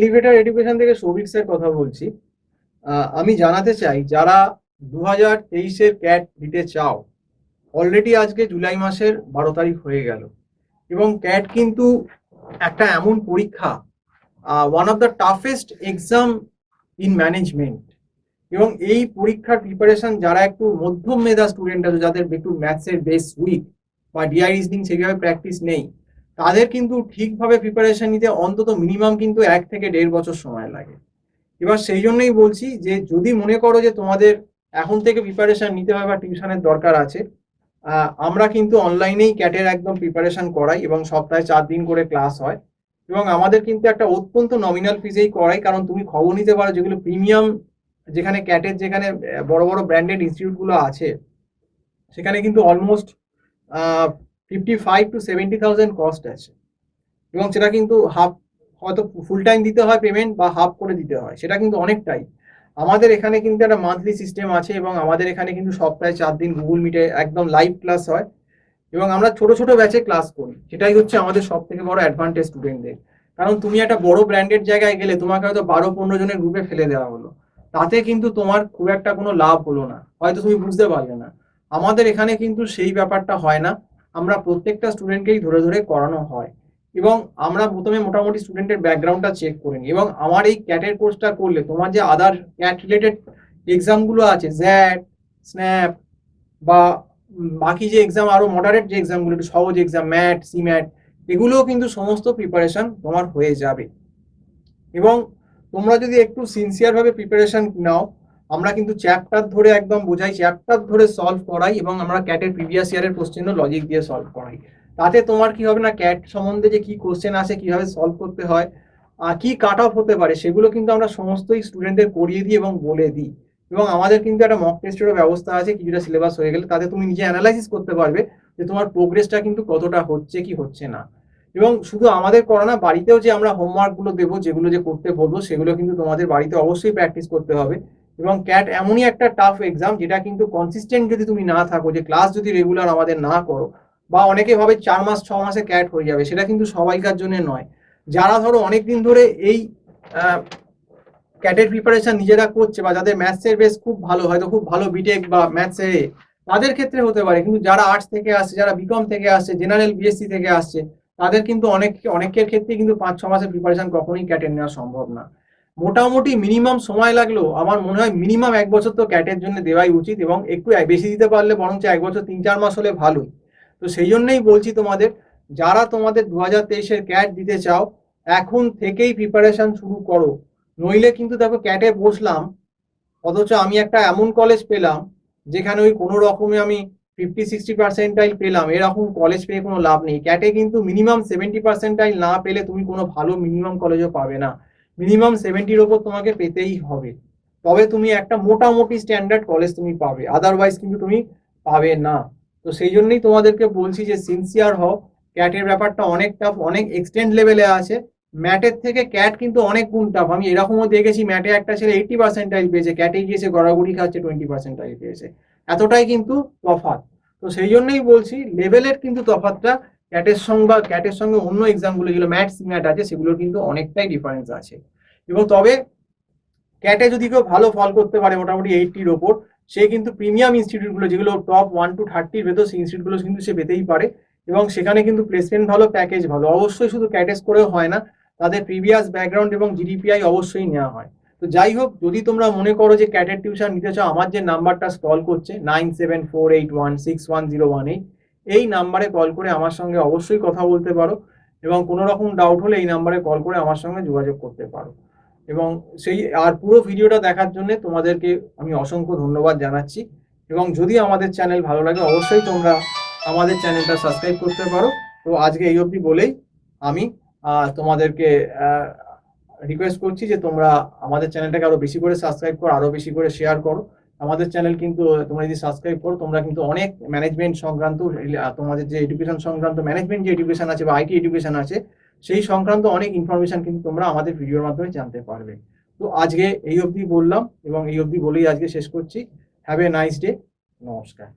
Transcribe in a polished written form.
Elevator education থেকে Souvik sir কথা বলছি। আমি জানাতে চাই যারা 2023-এর ক্যাট দিতে চাও, অলরেডি আজকে জুলাই মাসের 12 তারিখ হয়ে গেল এবং ক্যাট কিন্তু একটা এমন পরীক্ষা, one of the toughest exam in management. এবং এই পরীক্ষার প্রিপারেশন যারা একটু মধ্যম মেধা স্টুডেন্ট আছে, যাদের একটু ম্যাথসের বেস উইক বা ডিআই রিজনিং সেভাবে প্র্যাকটিস নেই, তাদের কিন্তু ঠিকভাবে প্রিপারেশন নিতে অন্তত মিনিমাম কিন্তু 1 থেকে 1.5 বছর সময় লাগে। এবার সেই জন্যই বলছি যে যদি মনে করো যে তোমাদের এখন থেকে প্রিপারেশন নিতে হবে বা টিউশনের দরকার আছে, আমরা কিন্তু অনলাইনেই ক্যাটের একদম প্রিপারেশন করাই এবং সপ্তাহে 4 দিন করে ক্লাস হয় এবং আমাদের কিন্তু একটা অত্যন্ত নমিনাল ফিজেই করাই। কারণ তুমি খবর নিতে পারো যেগুলো প্রিমিয়াম, যেখানে ক্যাটের যেখানে বড় বড় ব্র্যান্ডেড ইনস্টিটিউটগুলো আছে সেখানে কিন্তু অলমোস্ট 55 to 70,000 কস্ট আছে এবং সেটা কিন্তু হাফ, হয়তো ফুল টাইম দিতে হয় পেমেন্ট বা হাফ করে দিতে হয়, সেটা কিন্তু অনেকটাই। আমাদের এখানে কিন্তু একটা মান্থলি সিস্টেম আছে এবং আমাদের এখানে কিন্তু সপ্তাহে 4 দিন গুগল মিটে একদম লাইভ ক্লাস হয় এবং আমরা ছোট ছোট ব্যাচে ক্লাস করি। সেটাই হচ্ছে আমাদের সব থেকে বড় অ্যাডভান্টেজ স্টুডেন্টদের। কারণ তুমি একটা বড় ব্র্যান্ডেড জায়গায় গেলে তোমাকে হয়তো 12-15 জনের গ্রুপে ফেলে দেওয়া হলো, তাতে কিন্তু তোমার খুব একটা কোনো লাভ হলো না, হয়তো তুমি বুঝতে পারলে না। আমাদের এখানে কিন্তু সেই ব্যাপারটা হয় না, আমরা প্রত্যেকটা স্টুডেন্টকেই ধরে ধরে করানো হয় এবং আমরা প্রথমে মোটামুটি স্টুডেন্টের ব্যাকগ্রাউন্ডটা চেক করে নিই। এবং আমার এই ক্যাটের কোর্সটা করলে তোমার যে আদার ক্যাট রিলেটেড এক্সামগুলো আছে, জ্যাট, স্ন্যাপ বা বাকি যে এক্সাম, আরো মডারেট যে এক্সামগুলো, একটু সহজ এক্সাম, ম্যাট, সিম্যাট, এগুলোও কিন্তু সমস্ত প্রিপারেশন তোমার হয়ে যাবে। এবং তোমরা যদি একটু সিনসিয়ার ভাবে প্রিপারেশন নাও, আমরা কিন্তু চ্যাপ্টার ধরে একদম বোঝাই, চ্যাপ্টার ধরে সলভ করাই এবং আমরা ক্যাটের প্রিভিয়াস ইয়ারের কোশ্চেনও লজিক দিয়ে সলভ করাই। তাতে তোমার কি হবে না, ক্যাট সম্বন্ধে যে কি কোশ্চেন আছে, কিভাবে সলভ করতে হয়, কি কাট অফ হতে পারে, সেগুলো কিন্তু আমরা সমস্তই স্টুডেন্টদের করিয়ে দিই এবং বলে দিই। এবং আমাদের কিন্তু একটা মক টেস্টেরও ব্যবস্থা আছে, কিছুটা সিলেবাস হয়ে গেলে তাতে তুমি নিজে অ্যানালাইসিস করতে পারবে যে তোমার প্রোগ্রেসটা কিন্তু কতটা হচ্ছে কি হচ্ছে না। এবং শুধু আমাদের করা না, বাড়িতেও যে আমরা হোমওয়ার্কগুলো দেবো, যেগুলো যে করতে বলবো, সেগুলো কিন্তু তোমাদের বাড়িতে অবশ্যই প্র্যাকটিস করতে হবে। এবং ক্যাট এমনই একটা টাফ এক্সাম যেটা কিন্তু কনসিস্টেন্ট যদি তুমি না থাকো, যে ক্লাস যদি রেগুলার আমাদের না করো, বা অনেকে ভাবে 4 মাস 6 মাসে ক্যাট হয়ে যাবে, সেটা কিন্তু সবাইকার জন্য নয়। যারা ধরো অনেকদিন ধরে এই ক্যাটের প্রিপারেশন নিজেরা করছে বা যাদের ম্যাথসের বেস খুব ভালো, হয়তো খুব ভালো বিটেক বা ম্যাথসের, তাদের ক্ষেত্রে হতে পারে। কিন্তু যারা আর্টস থেকে আসছে, যারা বিকম থেকে আসছে, জেনারেল বিএসসি থেকে আসছে, তাদের কিন্তু অনেকের ক্ষেত্রে কিন্তু 5-6 মাসের প্রিপারেশন কখনোই ক্যাটের নেওয়া সম্ভব না। মোটামুটি মিনিমাম সময় লাগলেও আমার মনে হয় মিনিমাম 1 বছর তো ক্যাটের জন্য দেওয়াই উচিত এবং একটু বেশি দিতে পারলে বরঞ্চ 1 বছর 3-4 মাস হলে ভালোই। তো সেই জন্যই বলছি তোমাদের, যারা তোমাদের 2023-এর ক্যাট দিতে চাও, এখন থেকেই প্রিপারেশন শুরু করো। নইলে কিন্তু দেখো ক্যাটে বসলাম, অথচ আমি একটা এমন কলেজ পেলাম যেখানে ওই কোনো রকমে আমি 50-60 পেলাম, এরকম কলেজ পেয়ে কোনো লাভ নেই। ক্যাটে কিন্তু মিনিমাম 70% না পেলে তুমি কোনো ভালো মিনিমাম কলেজও পাবে না, মিনিমাম 70-র ওপর তোমাকে পেতেই হবে, তবে তুমি একটা মোটামুটি স্ট্যান্ডার্ড কলেজ তুমি পাবে, আদারওয়াইজ কিন্তু তুমি পাবে না। তো সেই জন্যই তোমাদেরকে বলছি যে সিনসিয়ার হও, ক্যাটের ব্যাপারটা অনেক টাফ, অনেক এক্সটেন্ড লেভেলে আছে। ম্যাটের থেকে ক্যাট কিন্তু অনেক গুণ টাফ। আমি এরকমও দেখেছি ম্যাটে একটা ছেলে 80% পেয়েছে, ক্যাটে গিয়েছে গড়াগড়ি খাচ্ছে 20% পেয়েছে, এতটাই কিন্তু তফাৎ। তো সেই জন্যই বলছি লেভেলের কিন্তু তফাৎটা ক্যাটের সঙ্গে অন্য এক্সামগুলো যেগুলো ম্যাথ ম্যাট আছে, সেগুলোর কিন্তু অনেকটাই ডিফারেন্স আছে। এবং তবে ক্যাটে যদি কেউ ভালো ফল করতে পারে মোটামুটি 80-র ওপর, সে কিন্তু প্রিমিয়াম ইনস্টিটিউটগুলো যেগুলো টপ 1 to 30-র ভেতর, সেই ইনস্টিটিউটগুলো কিন্তু সে পেতেই পারে এবং সেখানে কিন্তু প্লেসমেন্ট ভালো, প্যাকেজ ভালো। অবশ্যই শুধু ক্যাটেস করেও হয় না, তাদের প্রিভিয়াস ব্যাকগ্রাউন্ড এবং জিডিপিআই অবশ্যই নেওয়া হয়। তো যাই হোক, যদি তোমরা মনে করো যে ক্যাটের টিউশন নিতে চাও, আমার যে নাম্বারটা স্ক্রল করছে 9748161018, এই নাম্বারে কল করে আমার সঙ্গে অবশ্যই কথা বলতে পারো এবং কোনো রকম ডাউট হলে এই নাম্বারে কল করে আমার সঙ্গে যোগাযোগ করতে পারো। এবং আর পুরো ভিডিওটা দেখার জন্য তোমাদেরকে আমি অসংখ্য ধন্যবাদ জানাচ্ছি। এবং যদি আমাদের চ্যানেল ভালো লাগে, অবশ্যই তোমরা আমাদের চ্যানেলটা সাবস্ক্রাইব করতে পারো। তো আজকে এই অবধি বলেই আমি তোমাদেরকে রিকোয়েস্ট করছি যে তোমরা আমাদের চ্যানেলটাকে আরো বেশি করে সাবস্ক্রাইব করো, আরো বেশি করে শেয়ার করো। আমাদের চ্যানেল কিন্তু তোমরা যদি সাবস্ক্রাইব করো, তোমরা কিন্তু অনেক ম্যানেজমেন্ট সংক্রান্ত, তোমাদের যে এডুকেশন সংক্রান্ত ম্যানেজমেন্ট যে এডুকেশন আছে বা আইটি এডুকেশন আছে, সেই সংক্রান্ত অনেক ইনফরমেশন কিন্তু তোমরা আমাদের ভিডিওর মাধ্যমে জানতে পারবে। তো আজকে এই অবধি বললাম এবং এই অবধি বলেই আজকে শেষ করছি। Have a nice day. নমস্কার।